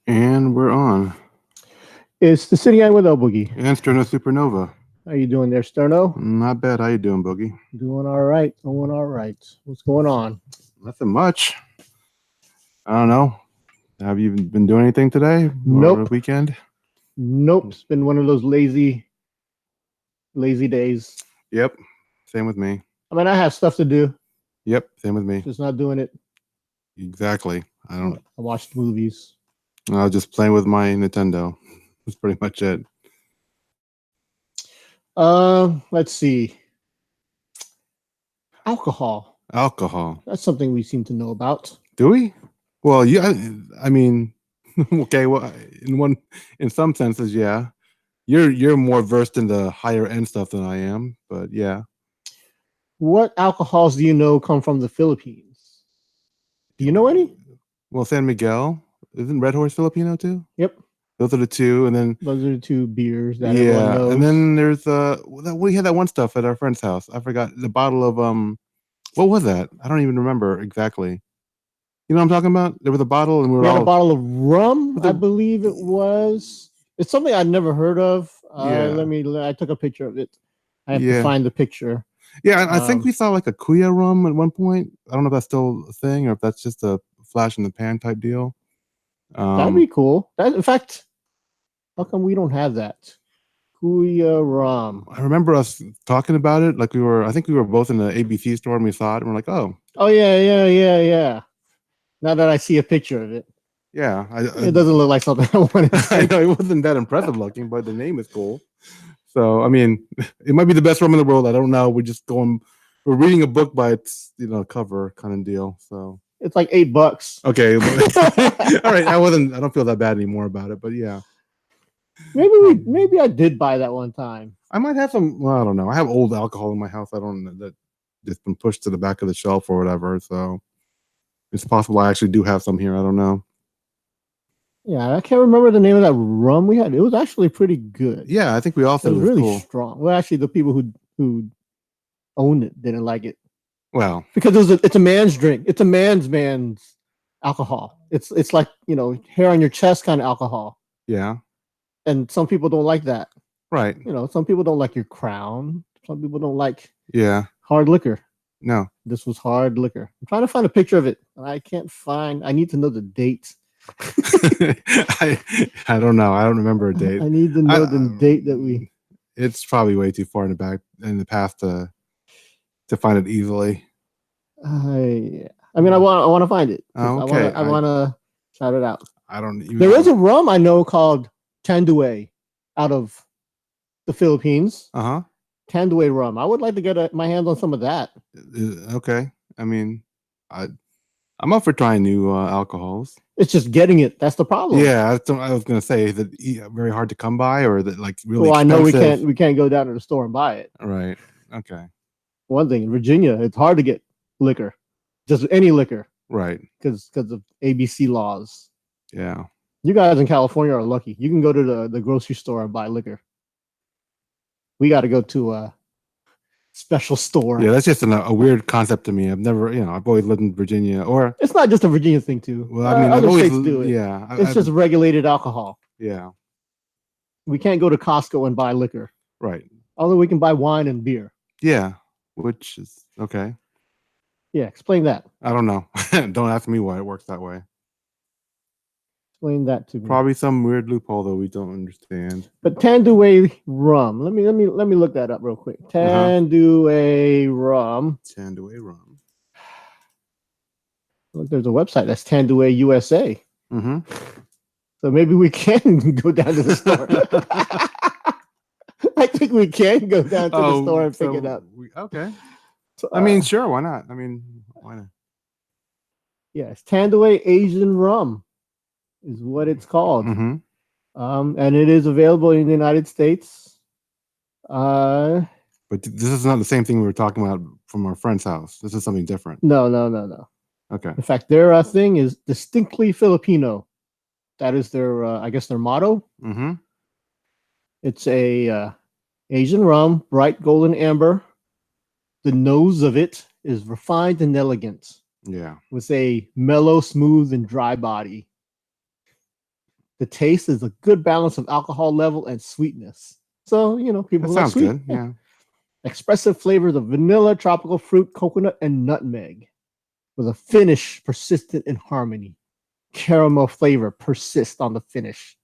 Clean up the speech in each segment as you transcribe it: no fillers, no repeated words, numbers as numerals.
And we're on. It's the Sini-Gang with l-boogy. And Sterno Supernova. How you doing there, Sterno? Not bad. How you doing, Boogie? Doing all right. What's going on? Nothing much. I don't know. Have you been doing anything today? Nope. Or the weekend? Nope. It's been one of those lazy days. Yep. Same with me. I mean, I have stuff to do. Yep. Same with me. Just not doing it. Exactly. I watched movies. I was just playing with my Nintendo. That's pretty much it. Let's see. Alcohol. That's something we seem to know about. Do we? Well, yeah. I mean, okay. Well, in some senses, yeah. You're more versed in the higher end stuff than I am, but yeah. What alcohols do you know come from the Philippines? Do you know any? Well, San Miguel. Isn't Red Horse Filipino too? Yep. Those are the two, and then those are the two beers that everyone knows. And then there's we had that one stuff at our friend's house. I forgot the bottle of what was that? I don't even remember exactly. You know what I'm talking about? There was a bottle, and we had a bottle of rum. I believe it was. It's something I'd never heard of. I took a picture of it. I have to find the picture. Yeah, and I think we saw like a Kuya rum at one point. I don't know if that's still a thing or if that's just a flash in the pan type deal. That'd be cool. In fact, how come we don't have that? Kuya rum. I remember us talking about it. Like I think we were both in the ABC store and we saw it and we're like, oh. Oh, yeah. Now that I see a picture of it. Yeah. It doesn't look like something I wanted to I know it wasn't that impressive looking, but the name is cool. So, I mean, it might be the best rum in the world. I don't know. We're reading a book by its, cover kind of deal. So it's like $8. Okay. All right. I don't feel that bad anymore about it, but yeah. Maybe I did buy that one time. I might have some. Well, I don't know. I have old alcohol in my house. I don't know that it's been pushed to the back of the shelf or whatever. So it's possible I actually do have some here. I don't know. Yeah, I can't remember the name of that rum we had. It was actually pretty good. Yeah, I think we all said it was really cool. Strong. Well, actually, the people who owned it didn't like it. Well, because it's a man's drink. It's a man's alcohol. It's like hair on your chest kind of alcohol. Yeah. And some people don't like that. Right. Some people don't like your Crown. Some people don't like hard liquor. No. This was hard liquor. I'm trying to find a picture of it, and I can't find. I need to know the date. I don't know. I don't remember a date. I need to know the date that we. It's probably way too far in the past to find it easily. Yeah. I mean, I want to find it. Okay. I want to shout it out. I don't. There is a rum I know called Tanduay out of the Philippines. Tanduay rum. I would like to get my hands on some of that. Okay. I mean, I'm up for trying new alcohols. It's just getting it. That's the problem. Yeah, I was gonna say, is it very hard to come by, or is it like really? Well, expensive? I know we can't go down to the store and buy it. Right. Okay. One thing in Virginia, it's hard to get liquor, just any liquor. Right. Because of ABC laws. Yeah. You guys in California are lucky. You can go to the grocery store and buy liquor. We got to go to a special store. Yeah, that's just a weird concept to me. I've always lived in Virginia, or it's not just a Virginia thing too. Well, I mean, other states do it. Yeah, it's just regulated alcohol. Yeah, we can't go to Costco and buy liquor. Right. Although we can buy wine and beer. Yeah, which is okay. Yeah, explain that. I don't know. Don't ask me why it works that way. Explain that to me. Probably some weird loophole that we don't understand. But Tanduay rum. Let me look that up real quick. Tanduay rum. Tanduay rum. Look, there's a website that's Tanduay USA. Mm-hmm. So maybe we can go down to the store. I think we can go down to the store and pick it up. Okay. So, I mean, sure. Why not? I mean, why not? Yes, Tanduay Asian rum is what it's called. Mm-hmm. And it is available in the United States. But this is not the same thing we were talking about from our friend's house. This is something different. No. Okay. In fact, their thing is distinctly Filipino. That is their, I guess, their motto. Mm-hmm. It's a Asian rum, bright golden amber. The nose of it is refined and elegant. Yeah. With a mellow, smooth, and dry body. The taste is a good balance of alcohol level and sweetness. So, people That who like sounds sweet. good. Yeah. Expressive flavors of vanilla, tropical fruit, coconut, and nutmeg, with a finish persistent in harmony. Caramel flavor persists on the finish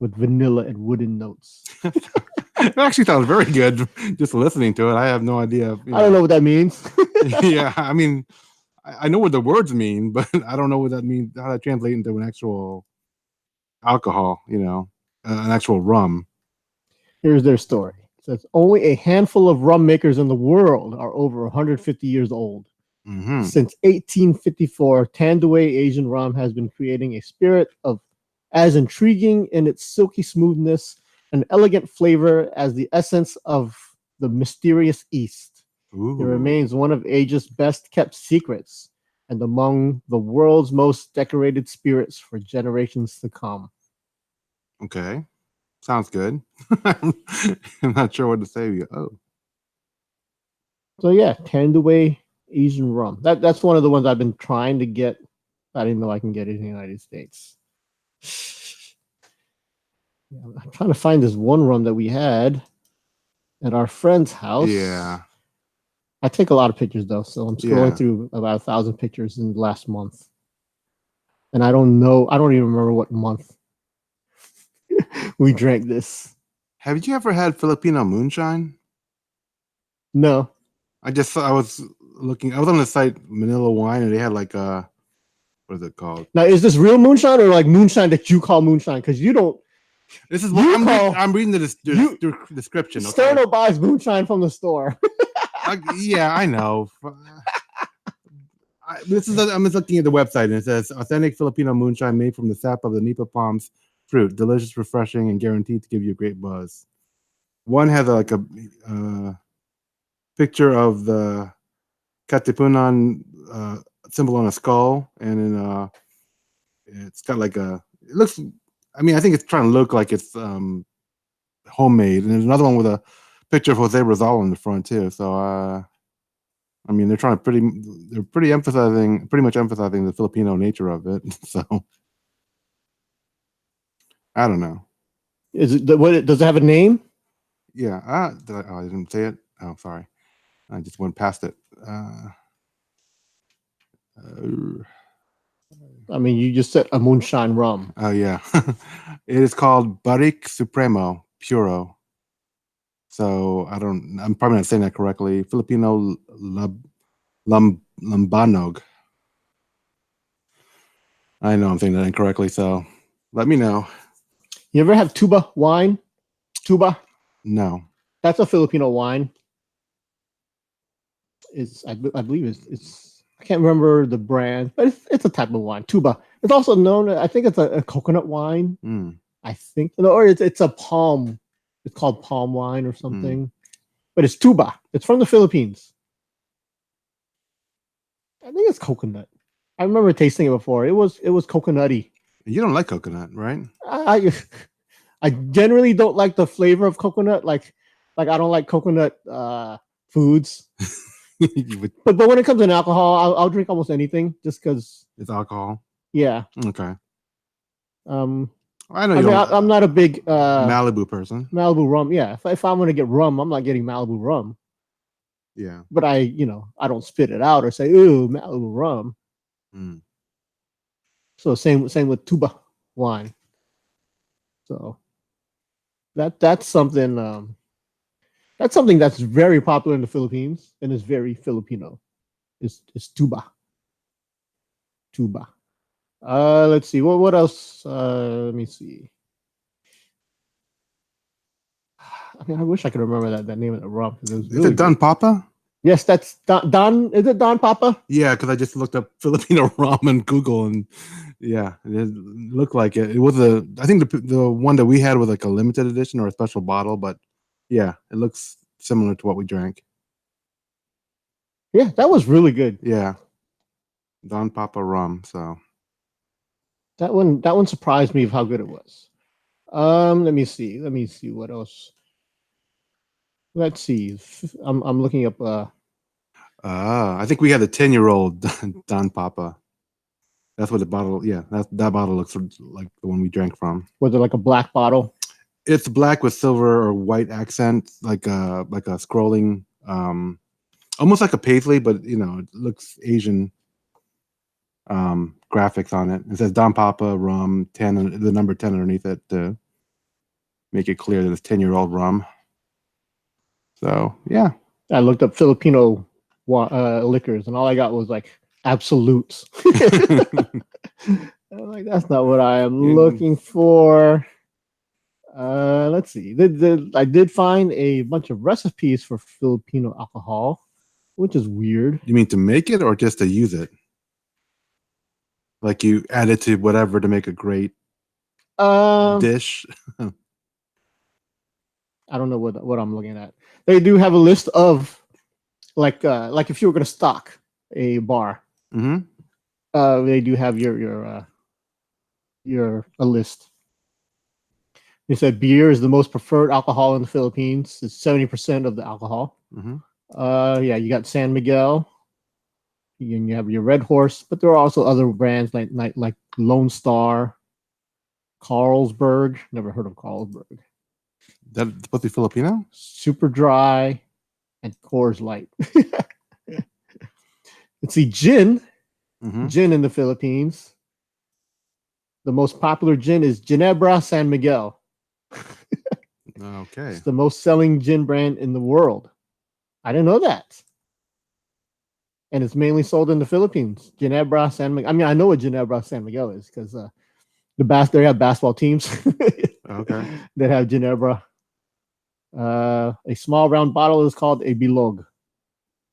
with vanilla and wooden notes. It actually sounds very good just listening to it. I have no idea. I don't know what that means. Yeah, I mean, I know what the words mean, but I don't know what that means, how that translates into an actual alcohol, an actual rum. Here's their story. It says only a handful of rum makers in the world are over 150 years old. Mm-hmm. Since 1854, Tanduay Asian rum has been creating a spirit of as intriguing in its silky smoothness and elegant flavor as the essence of the mysterious East. Ooh. It remains one of Asia's best kept secrets and among the world's most decorated spirits for generations to come. Okay. Sounds good. I'm not sure what to say. So yeah, Tanduay Asian rum. That's one of the ones I've been trying to get. I didn't know I can get it in the United States. Yeah, I'm trying to find this one rum that we had at our friend's house. Yeah. I take a lot of pictures though, so I'm scrolling through about 1,000 pictures in the last month. And I don't even remember what month we drank this. Have you ever had Filipino Moonshine? No. I was on the site Manila Wine, and they had like what is it called? Now, is this real moonshine or like moonshine that you call moonshine? Because you don't. This is what I'm reading the description. Okay? Sterno buys moonshine from the store. Yeah, I know. I'm just looking at the website, and it says authentic Filipino moonshine made from the sap of the nipa palm's fruit, delicious, refreshing, and guaranteed to give you a great buzz. One has a picture of the Katipunan symbol on a skull, and then it's got like it looks. I mean, I think it's trying to look like it's homemade, and there's another one with a picture of Jose Rizal on the front too. So, I mean, they're pretty much emphasizing the Filipino nature of it. So, I don't know. Is it does it have a name? Yeah. I didn't say it. Oh, sorry. I just went past it. I mean, you just said a moonshine rum. Oh yeah, it is called Barrique Supremo Puro. So I'm probably not saying that correctly. Filipino Lambanog. I know I'm saying that incorrectly, so let me know. You ever have tuba wine? Tuba? No. That's a Filipino wine. I believe it's I can't remember the brand, but it's a type of wine. Tuba. It's also known. I think it's a coconut wine. I think, or it's a palm. It's called palm wine or something. But it's tuba. It's from the Philippines. I think it's coconut. I remember tasting it before. It was coconutty. You don't like coconut, right? I generally don't like the flavor of coconut. Like I don't like coconut foods. but when it comes to alcohol, I'll drink almost anything just because it's alcohol. Yeah. Okay. I know. I'm not a big Malibu person. Malibu rum. Yeah. If I'm gonna get rum, I'm not getting Malibu rum. Yeah. But I don't spit it out or say, "Ooh, Malibu rum." So same with tuba wine. So that's something. That's something that's very popular in the Philippines and is very Filipino. Is tuba. Tuba. Let's see. What else? Let me see. I mean, I wish I could remember that name of the rum. Is it Don Papa? Yes, that's Don. Is it Don Papa? Yeah, because I just looked up Filipino rum on Google, and yeah, it looked like it. It was I think the one that we had was like a limited edition or a special bottle, but yeah, it looks similar to what we drank. Yeah, that was really good. Yeah, Don Papa rum. So that one surprised me of how good it was. Let me see what else. Let's see. I'm looking up. I think we had a 10-year-old Don Papa. That's what the bottle. Yeah, that bottle looks like the one we drank from. Was it like a black bottle? It's black with silver or white accents, like a scrolling, almost like a paisley, but you know, it looks Asian. Graphics on it. It says Don Papa rum 10 and the number 10 underneath it to make it clear that it's 10-year-old rum. So yeah, I looked up Filipino liquors, and all I got was like absolutes. I'm like, that's not what I am looking for. Let's see. I did find a bunch of recipes for Filipino alcohol, which is weird. You mean to make it or just to use it? Like you add it to whatever to make a great dish? I don't know what I'm looking at. They do have a list of like if you were going to stock a bar, they do have your a list. They said beer is the most preferred alcohol in the Philippines. It's 70% of the alcohol. Yeah, you got San Miguel. And you have your Red Horse, but there are also other brands like Lone Star, Carlsberg. Never heard of Carlsberg. That's supposed to be Filipino? Super Dry and Coors Light. Let's see, gin. Gin in the Philippines. The most popular gin is Ginebra San Miguel. Okay. It's the most selling gin brand in the world. I didn't know that. And it's mainly sold in the Philippines. Ginebra San Miguel. I mean, I know what Ginebra San Miguel is because they have basketball teams. Okay. That have Ginebra. A small round bottle is called a bilog,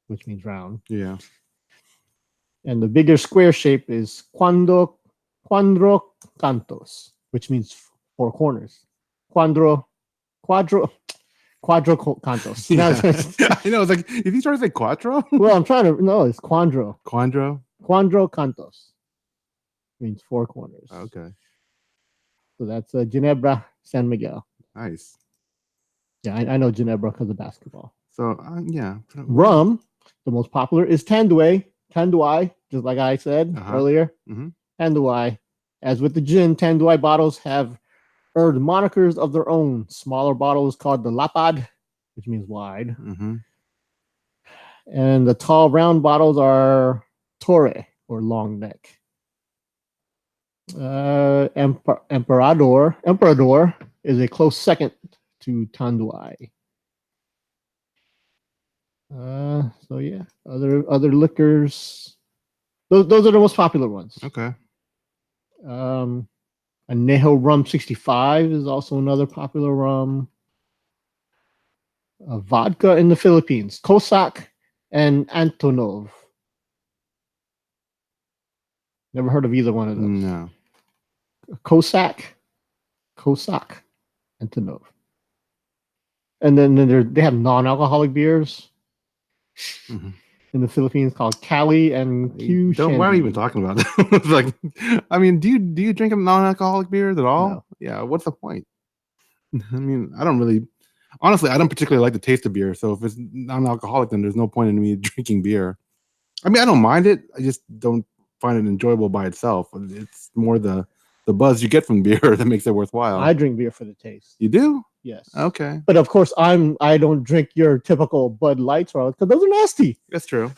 which means round. Yeah. And the bigger square shape is cuadro cantos, which means four corners. Quadro cantos. Yeah. I know. It's like, if you try to say quattro? Well, I'm trying to. No, it's quadro. Quandro? Quadro cantos means four corners. Okay. So that's Ginebra San Miguel. Nice. Yeah, I know Ginebra because of basketball. So, yeah. Rum, the most popular is Tanduay, just like I said earlier. Tanduay. As with the gin, Tanduay bottles have earned monikers of their own. Smaller bottles called the lapad, which means wide. And the tall round bottles are Torre, or long neck. Emperador is a close second to Tanduay. So yeah, other liquors. Those are the most popular ones. Okay. Anejo Rum 65 is also another popular rum. Vodka in the Philippines, Cossack and Antonov. Never heard of either one of those. No. Cossack, Antonov. And then they have non-alcoholic beers in the Philippines called Cali and Q. Why are we even talking about that? Like, I mean, do you drink non-alcoholic beers at all? No. Yeah. What's the point? I mean, I don't particularly like the taste of beer. So if it's non-alcoholic, then there's no point in me drinking beer. I mean, I don't mind it. I just don't find it enjoyable by itself. It's more the buzz you get from beer that makes it worthwhile. I drink beer for the taste. You do? Yes. Okay. But of course, I don't drink your typical Bud Lights because those are nasty. That's true.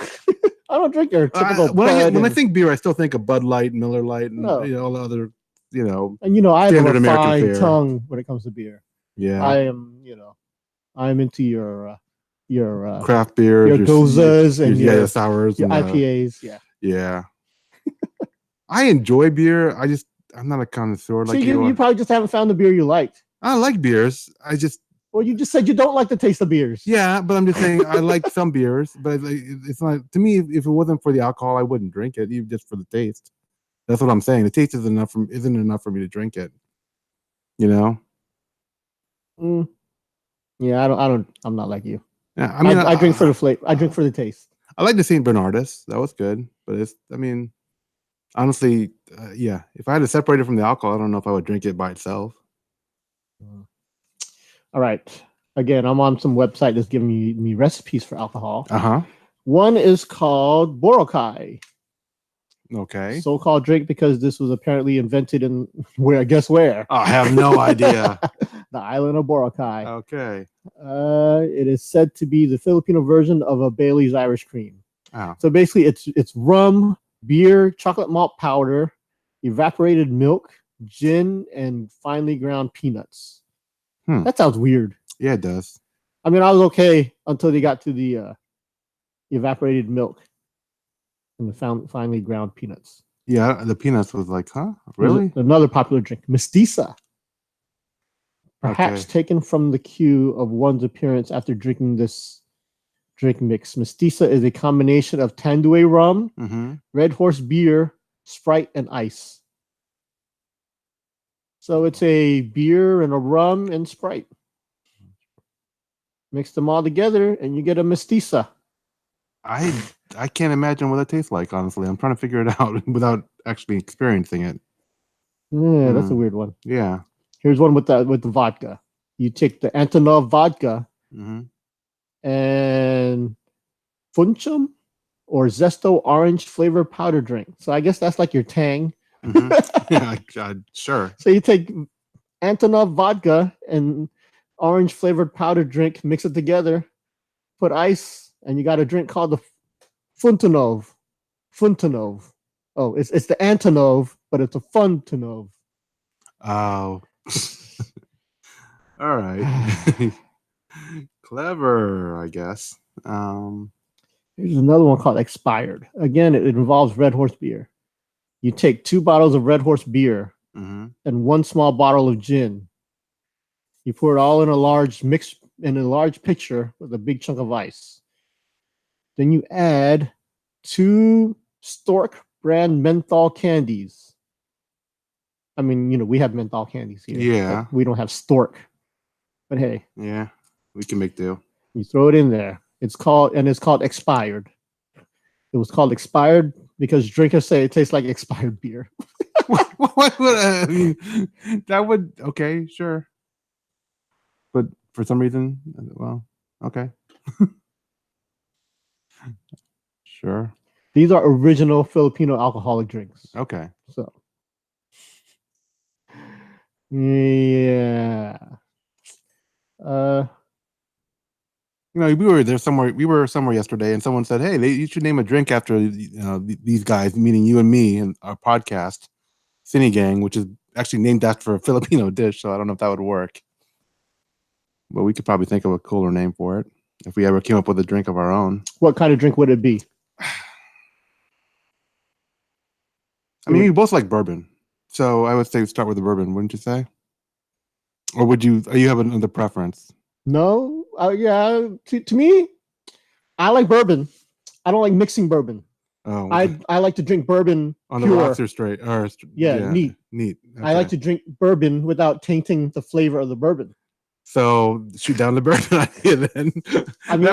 I don't drink your typical when I think beer, I still think of Bud Light, Miller Light, and all the other, And I have a American fine fare. tongue when it comes to beer. Yeah. I'm into your craft beers, your gozas and your sours, your and, IPAs. Yeah. Yeah. I enjoy beer. I'm not a connoisseur So like you. You probably just haven't found the beer you liked. I like beers. Well, you just said you don't like the taste of beers. Yeah, but I'm just saying I like some beers, but it's not, to me, if it wasn't for the alcohol, I wouldn't drink it, even just for the taste. That's what I'm saying. The taste isn't enough for me to drink it. Yeah, I'm not like you. Yeah, I mean, I drink for the flavor. I drink for the taste. I like the St. Bernardus. That was good, but honestly, yeah, if I had to separate it from the alcohol, I don't know if I would drink it by itself. All right. Again, I'm on some website that's giving me recipes for alcohol. Uh-huh. One is called Boracay. Okay. So-called drink because this was apparently invented in where? Guess where? I have no idea. The island of Boracay. Okay. It is said to be the Filipino version of a Bailey's Irish Cream. Oh. So basically, it's rum, beer, chocolate malt powder, evaporated milk, gin, and finely ground peanuts. That sounds weird. Yeah, it does. I mean, I was okay until they got to the evaporated milk and the finely ground peanuts. Yeah, the peanuts was like, huh? Really? Another popular drink, mestiza. Perhaps taken from the cue of one's appearance after drinking this drink mix. Mestiza is a combination of Tanduay rum, Red Horse beer, Sprite, and ice. So it's a beer and a rum and Sprite. Mix them all together and you get a mestiza. I can't imagine what it tastes like, honestly. I'm trying to figure it out without actually experiencing it. Yeah, that's a weird one. Yeah. Here's one with the vodka. You take the Antonov vodka and funchum or Zesto orange flavored powder drink. So I guess that's like your Tang. Yeah, sure. So you take Antonov vodka and orange flavored powder drink, mix it together, put ice, and you got a drink called the Funtanov. Oh, it's the Antonov, but it's a Funtanov. Oh. All right. Clever, I guess. Here's another one called Expired. Again, it involves Red Horse beer. You take 2 bottles of Red Horse beer and 1 small bottle of gin. You pour it all in a large pitcher with a big chunk of ice. Then you add 2 Stork brand menthol candies. I mean, we have menthol candies here. Yeah. We don't have Stork. But hey. Yeah, we can make do. You throw it in there. It's called Expired. It was called Expired because drinkers say it tastes like expired beer. What would I mean? That would okay, sure. But for some reason, well, okay. Sure. These are original Filipino alcoholic drinks. Okay. So, yeah. We were somewhere yesterday, and someone said, "Hey, you should name a drink after these guys," meaning you and me and our podcast, Sini-Gang, which is actually named after a Filipino dish. So I don't know if that would work, but we could probably think of a cooler name for it if we ever came up with a drink of our own. What kind of drink would it be? I mean, we both like bourbon, so I would say start with the bourbon, wouldn't you say? Or would you? You have another preference? No, yeah. To me, I like bourbon. I don't like mixing bourbon. Oh, I like to drink bourbon on pure. the rocks or straight. Neat. Okay. I like to drink bourbon without tainting the flavor of the bourbon. So shoot down the bourbon idea then. I mean,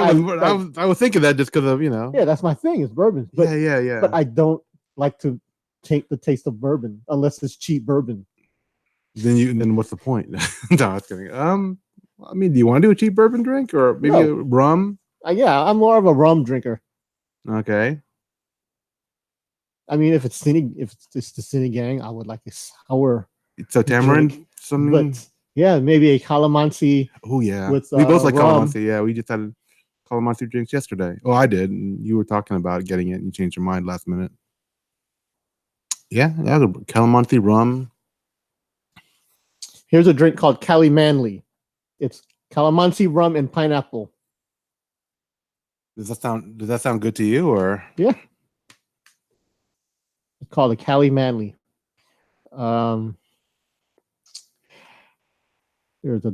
I was thinking that just because of Yeah, that's my thing. It's bourbon. But, yeah. But I don't like to taint the taste of bourbon unless it's cheap bourbon. Then what's the point? No, I was kidding. I mean, do you want to do a cheap bourbon drink or maybe a rum? Yeah, I'm more of a rum drinker. Okay. I mean, if it's the Sini-Gang, I would like a sour. So tamarind, something. But yeah, maybe a calamansi. Oh yeah, with, we both like rum. calamansi. Yeah, we just had calamansi drinks yesterday. Oh, I did. And you were talking about getting it, and you changed your mind last minute. Yeah, the calamansi rum. Here's a drink called Cali Manly. It's calamansi, rum, and pineapple. Does that sound good to you, or? Yeah. It's called a Cali Manly. I just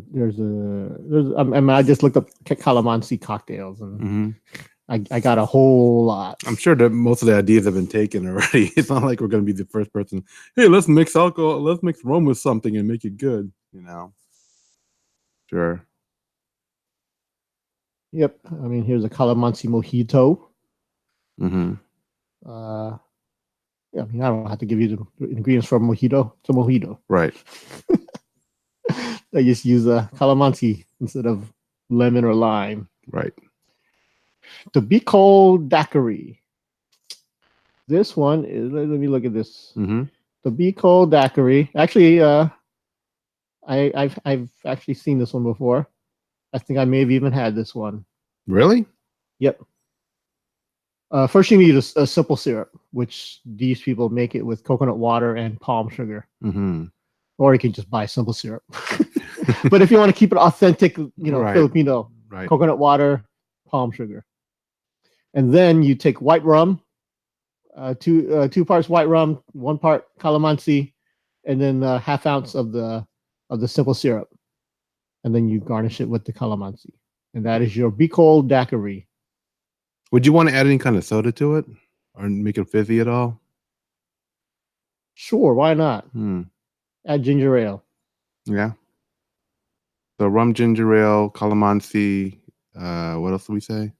looked up calamansi cocktails and I got a whole lot. I'm sure that most of the ideas have been taken already. It's not like we're going to be the first person. Hey, let's mix alcohol. Let's mix rum with something and make it good. Sure. Yep. I mean, here's a calamansi mojito. Yeah, I mean, I don't have to give you the ingredients for a mojito. It's a mojito. Right. I just use a calamansi instead of lemon or lime. Right. Tobacco daiquiri. This one is. Let me look at this. Mm-hmm. The Be Cold Daiquiri. Actually, I've actually seen this one before. I think I may have even had this one. Really? Yep. First, you need a simple syrup, which these people make it with coconut water and palm sugar, Mm-hmm. or you can just buy simple syrup. But if you want to keep it authentic, Right. Filipino, Right. coconut water, palm sugar, and then you take white rum, two parts white rum, 1 part calamansi, and then half ounce of the simple syrup, and then you garnish it with the calamansi, and that is your Bicol daiquiri. Would you want to add any kind of soda to it, or make it fizzy at all? Sure, why not? Hmm. Add ginger ale. Yeah. So rum, ginger ale, calamansi. What else do we say?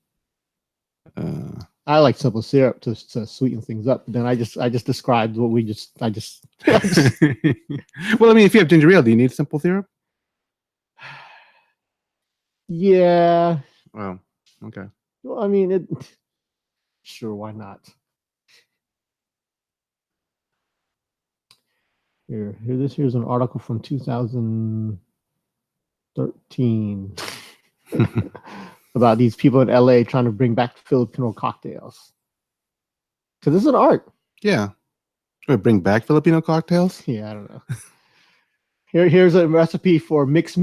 I like simple syrup to sweeten things up. But then I just described what I just Well, I mean, if you have ginger ale, do you need simple syrup? yeah. Oh, okay. Well, I mean it. Sure, why not? Here's an article from 2013 about these people in LA trying to bring back Filipino cocktails. Because this is an art. Yeah. Bring back Filipino cocktails? Yeah, I don't know. Here's a recipe for mix,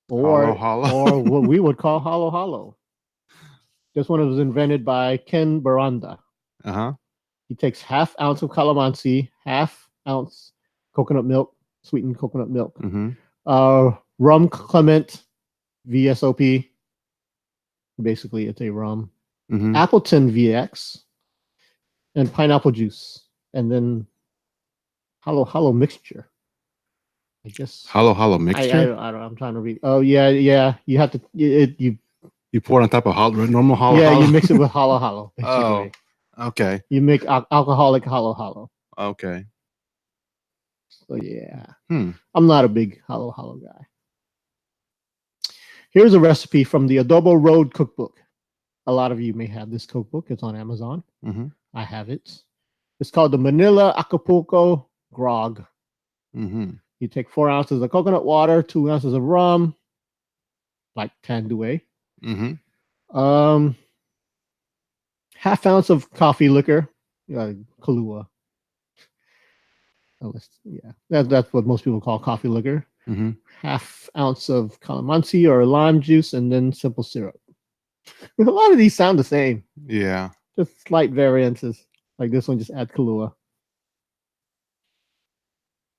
or what we would call halo halo. This one was invented by Ken Baranda. Uh-huh. He takes half ounce of calamansi, half ounce coconut milk, sweetened coconut milk, Mm-hmm. rum Clement VSOP. Basically, it's a rum. Mm-hmm. Appleton VX and pineapple juice, and then halo mixture. I guess Halo mixture? I don't. I'm trying to read. Oh yeah. You have to. You pour it on top of normal halo. Yeah, you mix it with halo. Oh, Basically, okay. you make alcoholic halo. Okay. So yeah, Hmm. I'm not a big halo guy. Here's a recipe from the Adobo Road Cookbook. A lot of you may have this cookbook. It's on Amazon. Mm-hmm. I have it. It's called the Manila Acapulco Grog. Mm-hmm. You take 4 ounces of coconut water, 2 ounces of rum, like Tanduay. Mm-hmm. Half ounce of coffee liquor, Kahlua. Yeah, that's what most people call coffee liquor. Mm-hmm. Half ounce of calamansi or lime juice, and then simple syrup. A lot of these sound the same. Yeah. Just slight variances. Like this one, just add Kahlua.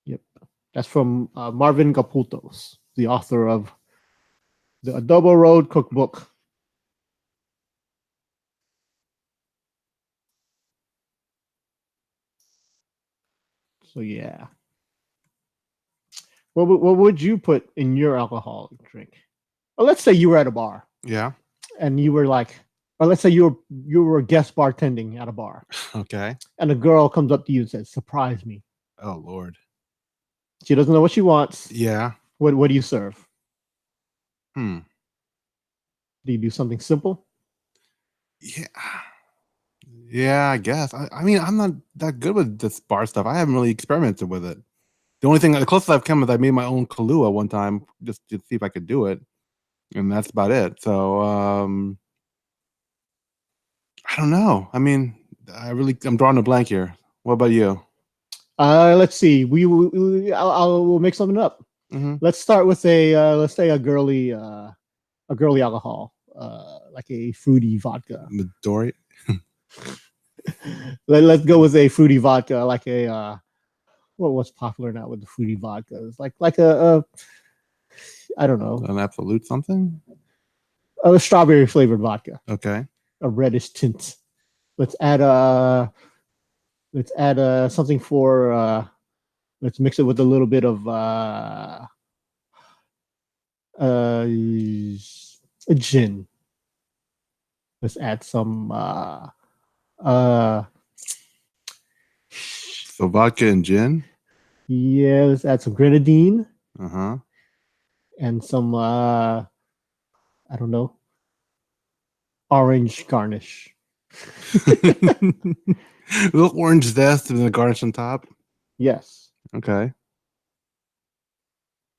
Yep. That's from Marvin Caputos, the author of the Adobo Road Cookbook. So yeah. What would you put in your alcoholic drink? Well, let's say you were at a bar. Yeah. And you were like, or let's say you were guest bartending at a bar. Okay. And a girl comes up to you and says, "Surprise me." Oh Lord. She doesn't know what she wants. Yeah. What do you serve? Hmm. Do you do something simple? Yeah. Yeah, I guess. I mean, I'm not that good with this bar stuff. I haven't really experimented with it. The only thing, the closest I've come is I made my own Kahlua one time just to see if I could do it, and that's about it. So, I don't know. I mean, I'm drawing a blank here. What about you? Let's see. We'll make something up. Mm-hmm. Let's start with let's say a girly alcohol, like a fruity vodka. Midori. Let's go with a fruity vodka, like a what's popular now with the fruity vodkas, like a I don't know, An absolute something. A strawberry flavored vodka. Okay. A reddish tint. Let's add something for let's mix it with a little bit of a gin. Let's add some so vodka and gin. Yeah, let's add some grenadine. Uh-huh. And some I don't know, orange garnish. Little orange zest and the garnish on top. Yes. Okay.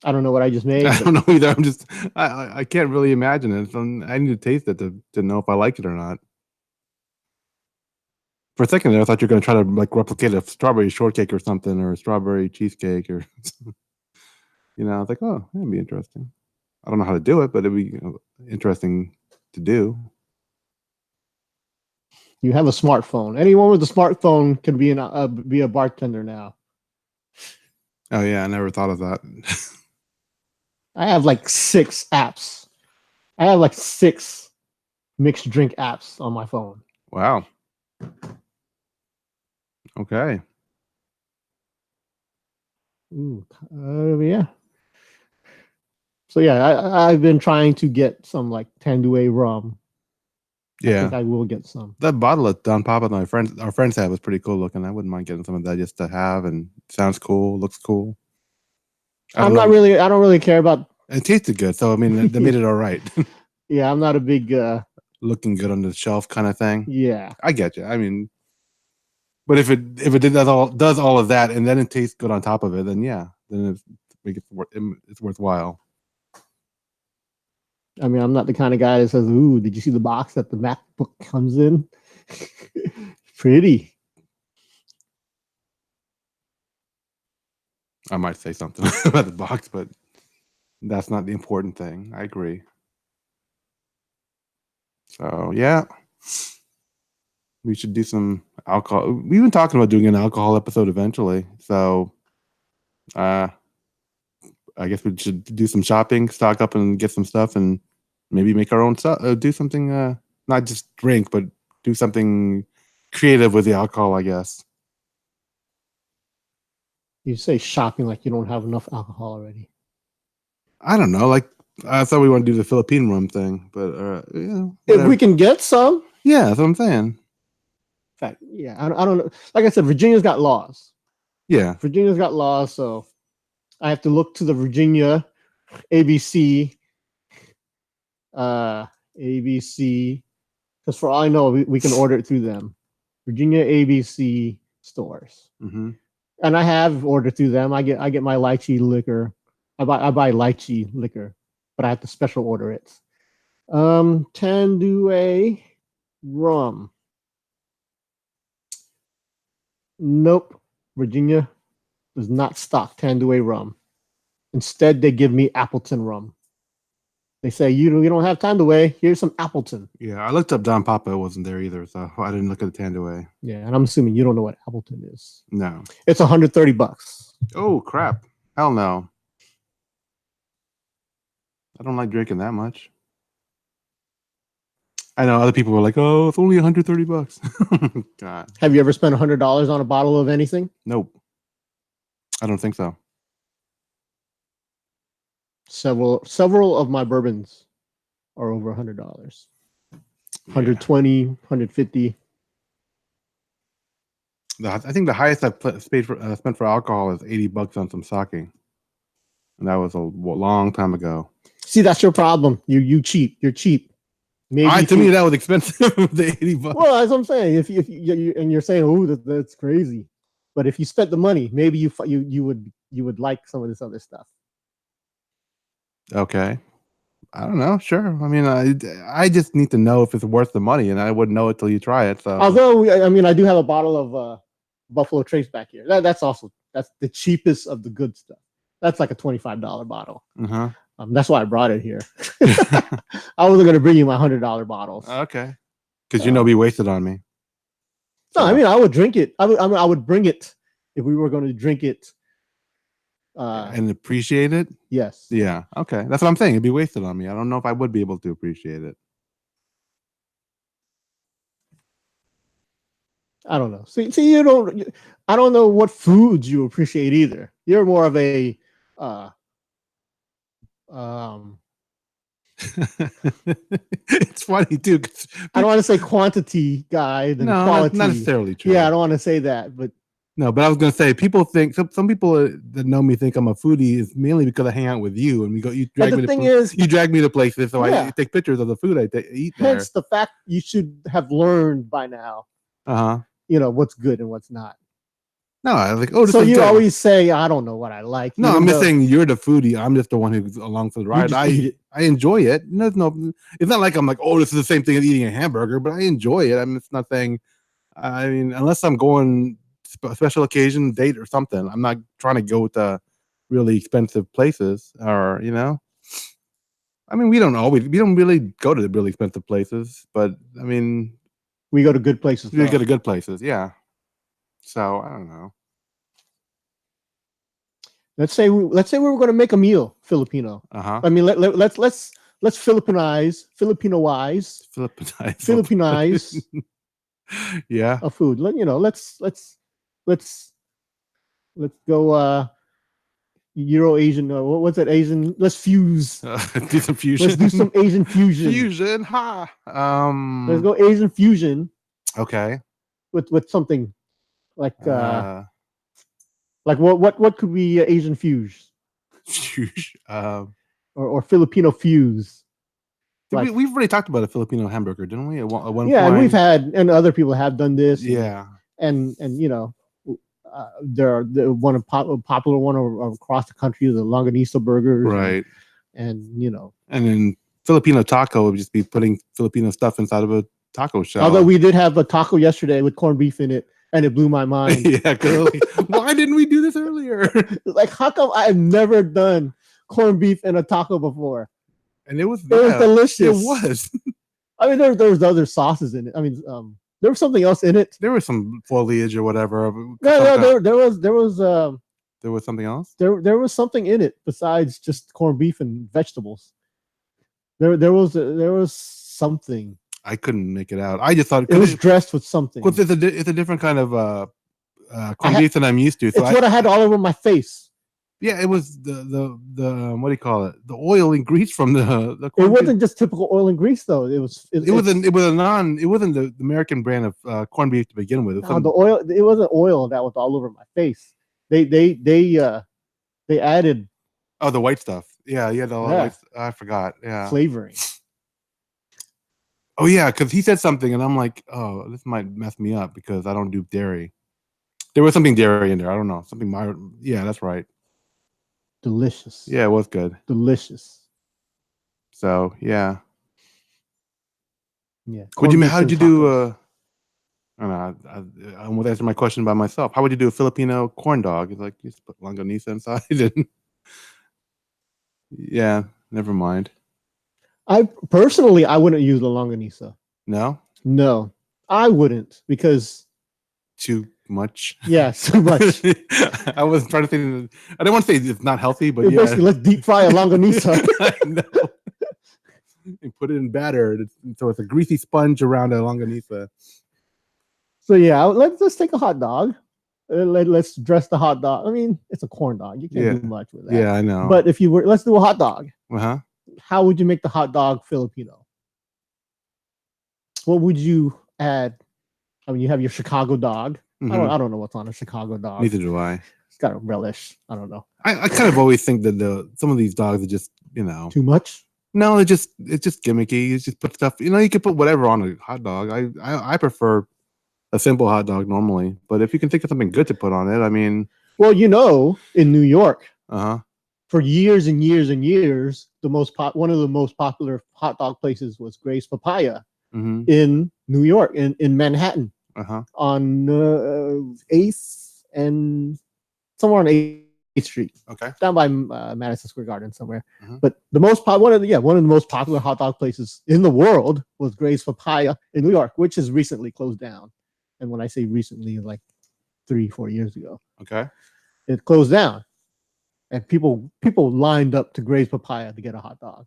I don't know what I just made. I don't know either. I'm just I can't really imagine it. So I need to taste it to know if I like it or not. For a second there, I thought you were going to try to like replicate a strawberry shortcake or something, or a strawberry cheesecake, or I was like, oh, that'd be interesting. I don't know how to do it, but it'd be interesting to do. You have a smartphone. Anyone with a smartphone can be a bartender now. Oh yeah, I never thought of that. I have like 6 apps. I have like 6 mixed drink apps on my phone. Wow. Okay. Ooh, yeah. So yeah, I've been trying to get some like Tanduay rum. Yeah, I think I will get some. That bottle of Don Papa that our friends had was pretty cool looking. I wouldn't mind getting some of that just to have, and sounds cool, looks cool. I don't really care about. It tasted good, so I mean, they made it all right. Yeah, I'm not a big looking good on the shelf kind of thing. Yeah, I get you. I mean, but if it does all of that and then it tastes good on top of it, then yeah, then it's worthwhile. I mean, I'm not the kind of guy that says, "Ooh, did you see the box that the MacBook comes in?" Pretty. I might say something about the box, but that's not the important thing. I agree. So yeah, we should do some alcohol. We've been talking about doing an alcohol episode eventually. So I guess we should do some shopping, stock up and get some stuff, and maybe make our own stuff. Do something, not just drink, but do something creative with the alcohol, I guess. You say shopping like you don't have enough alcohol already. I don't know. Like, I thought we want to do the Philippine rum thing, but if we can get some, yeah, that's what I'm saying. In fact, yeah, I don't know. Like I said, Virginia's got laws. Yeah, Virginia's got laws, so I have to look to the Virginia ABC, because for all I know, we can order it through them. Virginia ABC stores. Mm-hmm. And I have ordered through them. I get my lychee liquor. I buy lychee liquor, but I have to special order it. Tanduay rum. Nope. Virginia does not stock Tanduay rum. Instead, they give me Appleton rum. They say, you don't have Tanduay. Here's some Appleton. Yeah, I looked up Don Papa. It wasn't there either, so I didn't look at the Tanduay. Yeah, and I'm assuming you don't know what Appleton is. No. It's $130. Oh, crap. Hell no. I don't like drinking that much. I know other people were like, "Oh, it's only $130." God. Have you ever spent $100 on a bottle of anything? Nope. I don't think so. Several of my bourbons are over $100. 120, 150. I think the highest I've spent for alcohol is $80 on some sake, and that was a long time ago. See, that's your problem. You cheap. You're cheap. Maybe to me that was expensive. The $80. Well, that's what I'm saying. If you and you're saying, "Oh, that's crazy," but if you spent the money, maybe you would like some of this other stuff. Okay, I don't know. Sure. I mean, I just need to know if it's worth the money, and I wouldn't know it till you try it. So, although I do have a bottle of Buffalo Trace back here. That's the cheapest of the good stuff. That's like a $25 bottle. Uh-huh. That's why I brought it here. I wasn't going to bring you my $100 bottles. Okay, because it'd be wasted on me. So. No, I mean I would drink it. I would bring it if we were going to drink it. And appreciate it. Yes. Yeah. Okay, that's what I'm saying. It'd be wasted on me. I don't know if I would be able to appreciate it. I don't know. See, I don't know what foods you appreciate either. You're more of a it's funny too. I don't want to say quantity guy than quality. Not necessarily true. Yeah, I don't want to say that, but No, but I was gonna say people think some people that know me think I'm a foodie is mainly because I hang out with you and we go. You drag And me the thing to is, you drag me to places, so I Yeah. take pictures of the food I eat there. hence the fact you should have learned by now, Uh huh. what's good and what's not. No, I was like, oh, this So is you good. always say, I don't know what I like. No, even I'm just though saying you're the foodie. I'm just the one who's along for the ride. just eat it. I enjoy it. There's no, it's not like I'm like, oh, this is the same thing as eating a hamburger, but I enjoy it. I'm just not saying. I mean, unless I'm going special occasion date or something, I'm not trying to go to really expensive places or I mean, we don't really go to the really expensive places, but I mean, We go to good places. we go though. to good places, yeah. So I don't know. Let's say we were going to make a meal Filipino. Uh-huh. I mean, let's Filipinize, Filipinize Yeah. a food. Let's go Euro Asian. What's that Asian? Let's fuse. Do some fusion. Let's do some Asian fusion. Fusion, ha. Let's go Asian fusion Okay. with something like what could be Asian fuse Fusion. or Filipino fuse. We've already talked about a Filipino hamburger, didn't we? At one point. And we've had, and other people have done this. Yeah. And there are one popular one across the country, the Longanisa burgers, right? And then Filipino taco would just be putting Filipino stuff inside of a taco shell. Although we did have a taco yesterday with corned beef in it, and it blew my mind. Yeah, clearly. Why didn't we do this earlier? Like, how come I have never done corned beef in a taco before? And it was delicious. It was. I mean, there was other sauces in it. I mean, there was something else in it. There was some foliage or whatever. No, there was there was something else. There was something in it besides just corned beef and vegetables. There was something. I couldn't make it out. I just thought it was dressed with something. Because it's a different kind of corned beef than I'm used to. So it's what I had all over my face. Yeah, it was the what do you call it? The oil and grease from the it wasn't just typical oil and grease though. It wasn't the American brand of corned beef to begin with. The oil, it wasn't oil that was all over my face. They added the white stuff. Yeah, white, I forgot. Yeah. Flavoring. Oh yeah, because he said something and I'm like, oh, this might mess me up because I don't do dairy. There was something dairy in there. I don't know. Yeah, that's right. Delicious. Yeah, it was good. Delicious. So yeah. Yeah. How'd you do I don't know. I won't answer my question by myself. How would you do a Filipino corn dog? It's like you just put longanisa inside and yeah, never mind. I wouldn't use the longanisa. No, I wouldn't because too much. Yeah, too much. I was trying to think. I don't want to say it's not healthy, but basically, let's deep fry a longanisa. I know. And put it in batter, so it's a greasy sponge around a longanisa. So yeah, let's take a hot dog. Let's dress the hot dog. I mean, it's a corn dog. You can't do much with that. Yeah, I know. But if let's do a hot dog. Uh-huh. How would you make the hot dog Filipino? What would you add? I mean, you have your Chicago dog. Mm-hmm. I don't know what's on a Chicago dog. Neither do I. It's got a relish. I don't know. I kind of always think that some of these dogs are just, too much. No, it's just gimmicky. It's just put stuff. You can put whatever on a hot dog. I prefer a simple hot dog normally, but if you can think of something good to put on it, I mean. Well, in New York, for years and years and years, one of the most popular hot dog places was Gray's Papaya in New York, in Manhattan, on 8th and somewhere on 8th Street. Okay, down by Madison Square Garden somewhere. But one of the most popular hot dog places in the world was Gray's Papaya in New York, which is recently closed down. And when I say recently, like 3-4 years ago. Okay, it closed down. And people lined up to Gray's Papaya to get a hot dog.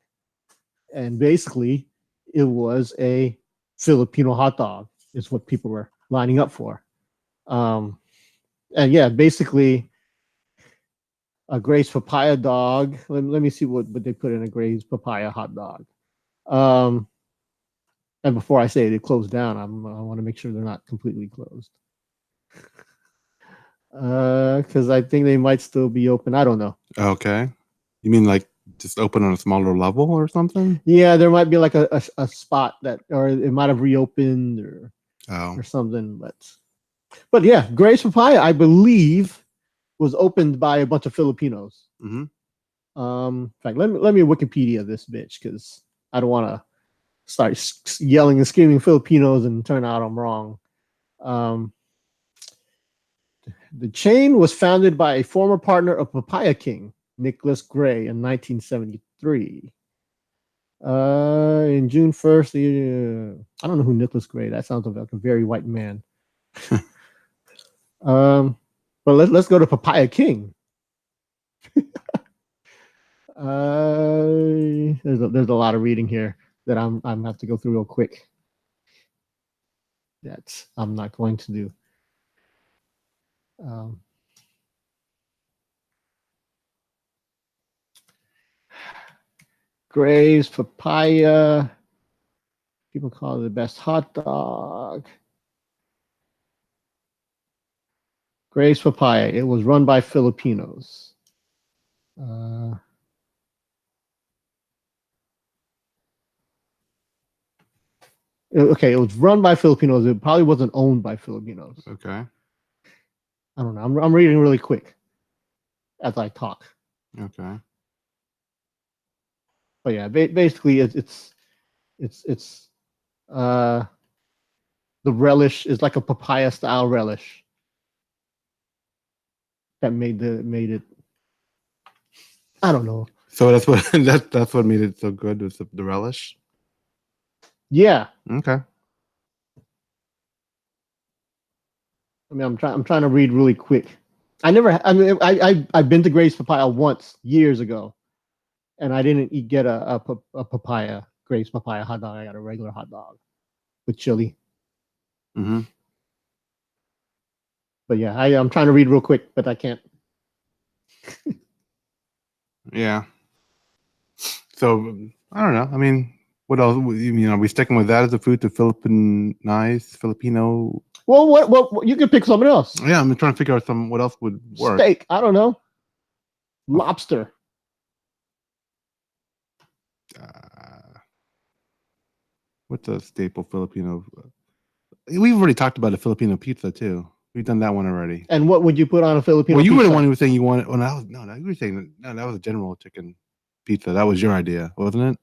And basically, it was a Filipino hot dog is what people were lining up for. And yeah, basically, a Gray's Papaya dog. Let me see what they put in a Gray's Papaya hot dog. And before I say it closed down, I want to make sure they're not completely closed. Because I think they might still be open. I don't know. Okay. You mean like just open on a smaller level or something? Yeah, there might be like a spot that, or it might have reopened Oh. or something. But yeah, Gray's Papaya, I believe, was opened by a bunch of Filipinos. Mm-hmm. In fact, let me Wikipedia this bitch because I don't want to start yelling and screaming Filipinos and turn out I'm wrong. The chain was founded by a former partner of Papaya King, Nicholas Gray, in 1973. In June 1st, I don't know who Nicholas Gray. That sounds like a very white man. But let's go to Papaya King. There's a lot of reading here that I'm have to go through real quick. That I'm not going to do. Gray's Papaya. People call it the best hot dog. Gray's Papaya. It was run by Filipinos. Okay, it was run by Filipinos. It probably wasn't owned by Filipinos. Okay. I don't know. I'm reading really quick as I talk. Okay. But yeah, basically it's the relish is like a papaya style relish that made it. I don't know. So that's what that's what made it so good, was the relish. Yeah. Okay. I mean, I'm trying to read really quick. I've been to Gray's Papaya once years ago, and I didn't get a papaya Gray's Papaya hot dog. I got a regular hot dog with chili. Mm-hmm. But yeah, I'm trying to read real quick, but I can't. Yeah. So I don't know. I mean, what else? You mean, are we sticking with that as a food to Filipino? Well, what you can pick something else. Yeah, I'm trying to figure out what else would work. Steak. I don't know. Lobster. What's a staple Filipino? We've already talked about a Filipino pizza too. We've done that one already. And what would you put on a Filipino Well, you pizza? were the one who was saying you wanted. Well, you were saying no, that was a general chicken pizza. That was your idea, wasn't it?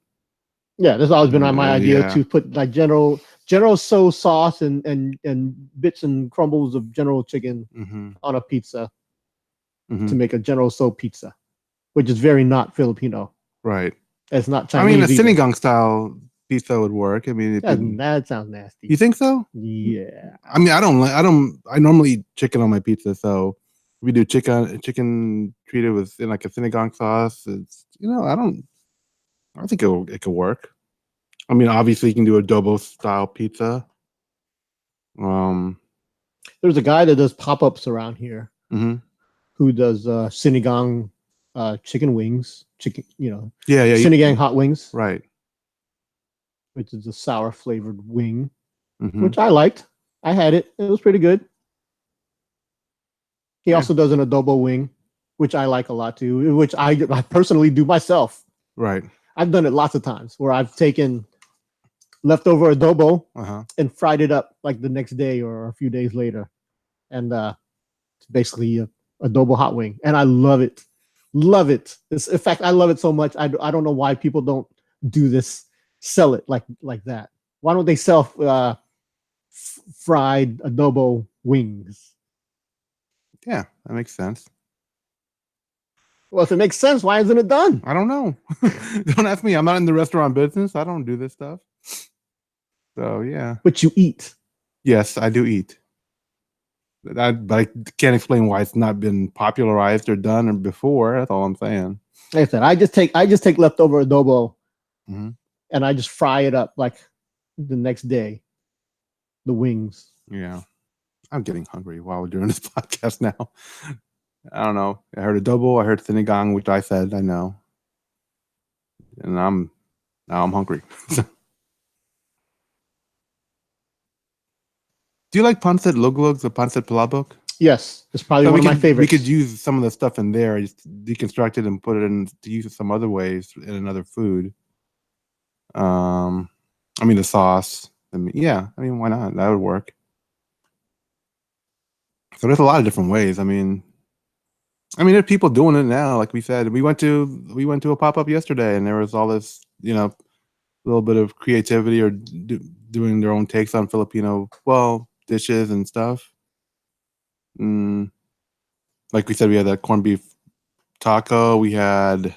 Yeah, that's always been my idea to put like general so sauce and bits and crumbles of General chicken on a pizza to make a General so pizza, which is very not Filipino. Right. It's not Chinese. I mean, a Sini-Gang style pizza would work. I mean, that sounds nasty. You think so? Yeah. I mean, I normally eat chicken on my pizza, so we do chicken treated with like a Sini-Gang sauce. It's I think it could work. I mean, obviously you can do Adobo style pizza. There's a guy that does pop-ups around here who does Sini-Gang chicken wings, Sini-Gang hot wings, right? Which is a sour flavored wing, which I liked. I had it; it was pretty good. He also does an adobo wing, which I like a lot too, which I personally do myself. Right. I've done it lots of times where I've taken leftover adobo and fried it up like the next day or a few days later. And it's basically a adobo hot wing. And I love it. Love it. In fact, I love it so much. I don't know why people don't do this, sell it like that. Why don't they sell fried adobo wings? Yeah, that makes sense. Well, if it makes sense, why isn't it done? I don't know. Don't ask me. I'm not in the restaurant business. I don't do this stuff. So, yeah. But you eat. Yes, I do eat. But I can't explain why it's not been popularized or done before. That's all I'm saying. Like I said, I just take leftover adobo and I just fry it up like the next day. The wings. Yeah. I'm getting hungry while we're doing this podcast now. I don't know. I heard Adobo. I heard Sini-Gang, which I said I know. And now I'm hungry. Do you like pancit luglug, the pancit palabok? Yes, it's probably So one of my we favorites. could use some of the stuff in there, just deconstruct it and put it in to use it some other ways in another food. I mean the sauce. I mean why not? That would work. So there's a lot of different ways. I mean, there are people doing it now. Like we said, we went to a pop up yesterday, and there was all this, little bit of creativity or doing their own takes on Filipino dishes and stuff. Like we said, we had that corned beef taco. We had,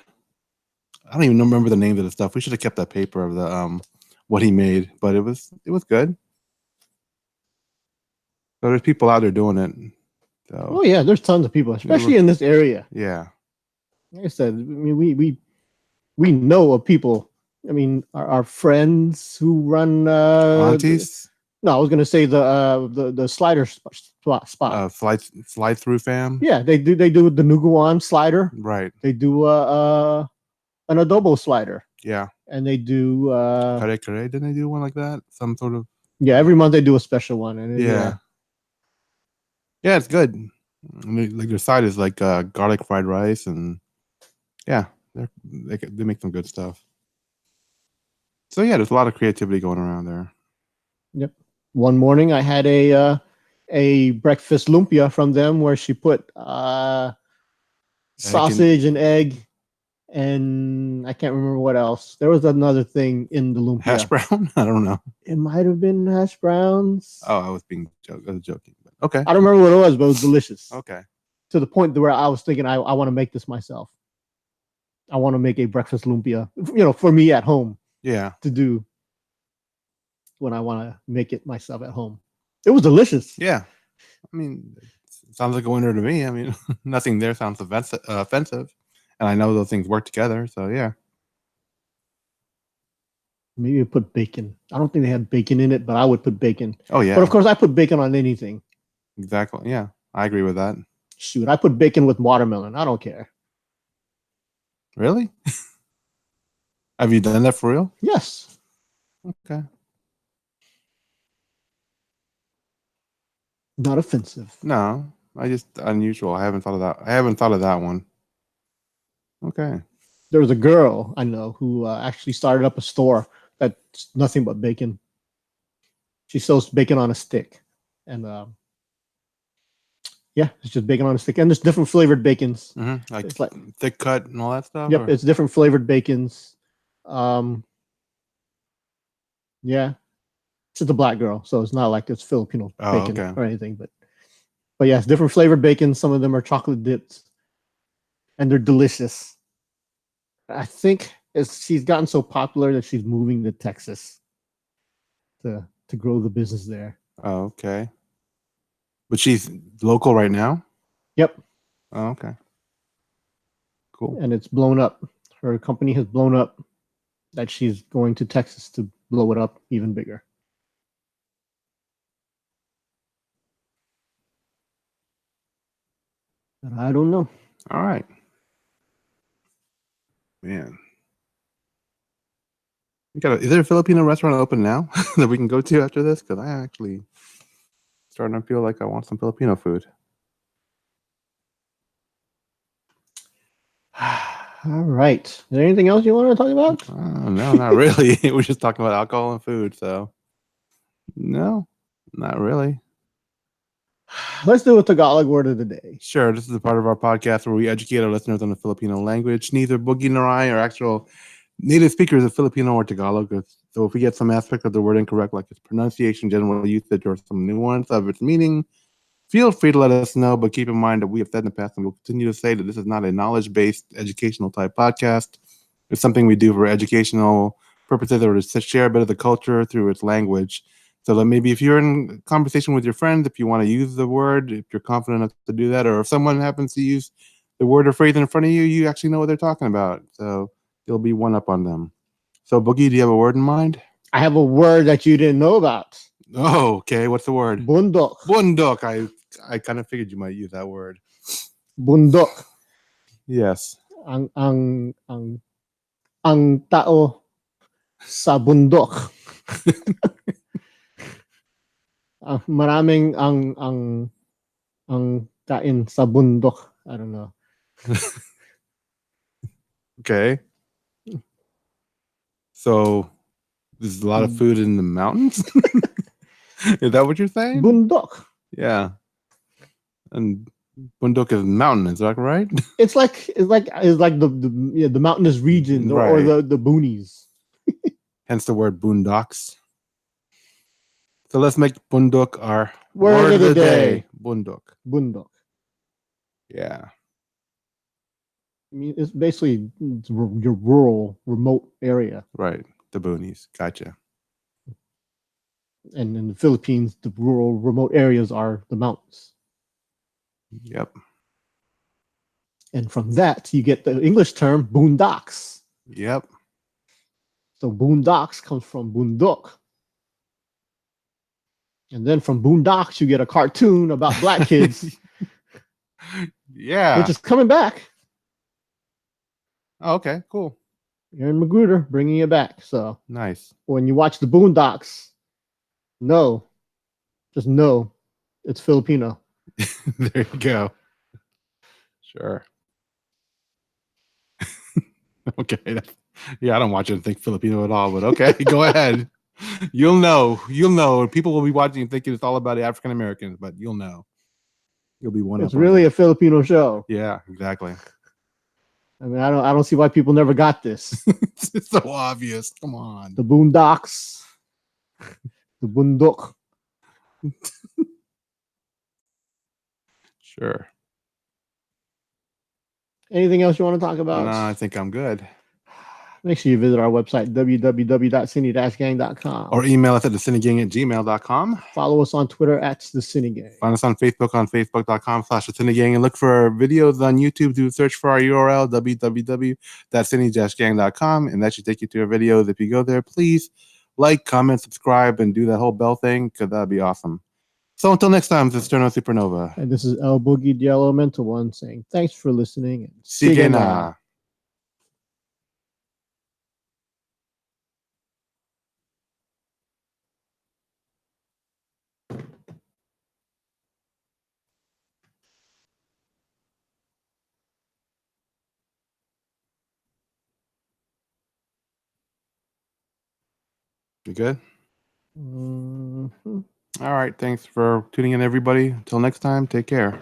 I don't even remember the names of the stuff. We should have kept that paper of the what he made, but it was good. So there's people out there doing it. So Oh yeah, there's tons of people, especially in this area. yeah. Like I said, I mean, we know of people. I mean, our friends who run. Aunties. No, I was gonna say the slider spot. Slide through fam. Yeah, they do the Nuguan slider. Right. They do an adobo slider. Yeah. And they do Kare kare. Didn't they do one like that? Some sort of. Yeah, every month they do a special one, and yeah, it's good. I mean, like their side is like garlic fried rice, and yeah, they make some good stuff. So yeah, there's a lot of creativity going around there. Yep. One morning I had a breakfast lumpia from them where she put sausage and egg, and I can't remember what else. There was another thing in the lumpia. Hash brown? I don't know. It might have been hash browns. Oh, I was joking. But okay. I don't remember what it was, but it was delicious. Okay. To the point where I was thinking I want to make this myself. I want to make a breakfast lumpia, for me at home. Yeah. To do when I want to make it myself at home. It was delicious. Yeah. I mean, it sounds like a winner to me. I mean, nothing there sounds offensive. And I know those things work together. So, yeah. Maybe put bacon. I don't think they had bacon in it, but I would put bacon. Oh, yeah. But of course, I put bacon on anything. Exactly. Yeah. I agree with that. Shoot, I put bacon with watermelon. I don't care. Really? Have you done that for real? Yes. Okay. Not offensive. No, I just unusual. I haven't thought of that one. Okay. There was a girl I know who actually started up a store that's nothing but bacon. She sells bacon on a stick, and it's just bacon on a stick, and there's different flavored bacons. Mm-hmm. Like thick cut and all that stuff. Yep, it's different flavored bacons. Yeah, it's just a black girl, so it's not like it's Filipino bacon or anything, but yeah, it's different flavored bacon. Some of them are chocolate dipped, and they're delicious. I think she's gotten so popular that she's moving to Texas to grow the business there. Oh, okay. But she's local right now? Yep. Oh, okay. Cool. And it's blown up. Her company has blown up that she's going to Texas to blow it up even bigger. But I don't know. All right. Man. Is there a Filipino restaurant open now that we can go to after this? Because I actually starting to feel like I want some Filipino food. All right. Is there anything else you want to talk about? No, not really. We're just talking about alcohol and food. So, no, not really. Let's do a Tagalog word of the day. Sure. This is a part of our podcast where we educate our listeners on the Filipino language. Neither Boogie nor I are actual native speakers of Filipino or Tagalog. So if we get some aspect of the word incorrect, like its pronunciation, general usage, or some nuance of its meaning, feel free to let us know. But keep in mind that we have said in the past, and we'll continue to say, that this is not a knowledge-based educational type podcast. It's something we do for educational purposes or to share a bit of the culture through its language. So that maybe if you're in conversation with your friends, if you want to use the word, if you're confident enough to do that, or if someone happens to use the word or phrase in front of you, you actually know what they're talking about. So you'll be one up on them. So Boogie, do you have a word in mind? I have a word that you didn't know about. Oh, okay. What's the word? Bundok. Bundok. I kind of figured you might use that word. Bundok. Yes. Ang tao sa bundok. Maraming ang Ang kain sa bundok. I don't know. Okay. So there's a lot of food in the mountains. Is that what you're saying? Bundok. Yeah. And bundok is mountain, is that right? It's like the mountainous regions or Right. the boonies. Hence the word boondocks. So let's make bundok our Word of the day. Bundok. Bundok. Yeah. I mean, it's basically your rural, remote area. Right. The boonies. Gotcha. And in the Philippines, the rural, remote areas are the mountains. Yep. And from that, you get the English term boondocks. Yep. So boondocks comes from bundok. And then from boondocks, you get a cartoon about black kids. Yeah. Which is coming back. Oh, okay, cool. Aaron Magruder bringing it back. So nice. When you watch the Boondocks, just know it's Filipino. There you go. Sure. Okay. Yeah, I don't watch it and think Filipino at all, but okay, go ahead. You'll know. People will be watching and thinking it's all about the African Americans, but you'll know. You'll be one of them. It's really a Filipino show. Yeah, exactly. I mean, I don't see why people never got this. It's so obvious. Come on. The Boondocks. The Bundok. Sure. Anything else you want to talk about? No, I think I'm good. Make sure you visit our website, www.sini-gang.com. Or email us at thesinigang@gmail.com. Follow us on Twitter at The Sini-Gang. Find us on Facebook on facebook.com/thesinigang, and look for videos on YouTube. Do search for our URL, www.sini-gang.com, and that should take you to our videos. If you go there, please like, comment, subscribe, and do that whole bell thing, because that'd be awesome. So until next time, this is Sterno Supernova. And this is l-boogy, the elemental one, saying thanks for listening. And Sige na. You good? Mm-hmm. All right. Thanks for tuning in, everybody. Until next time, take care.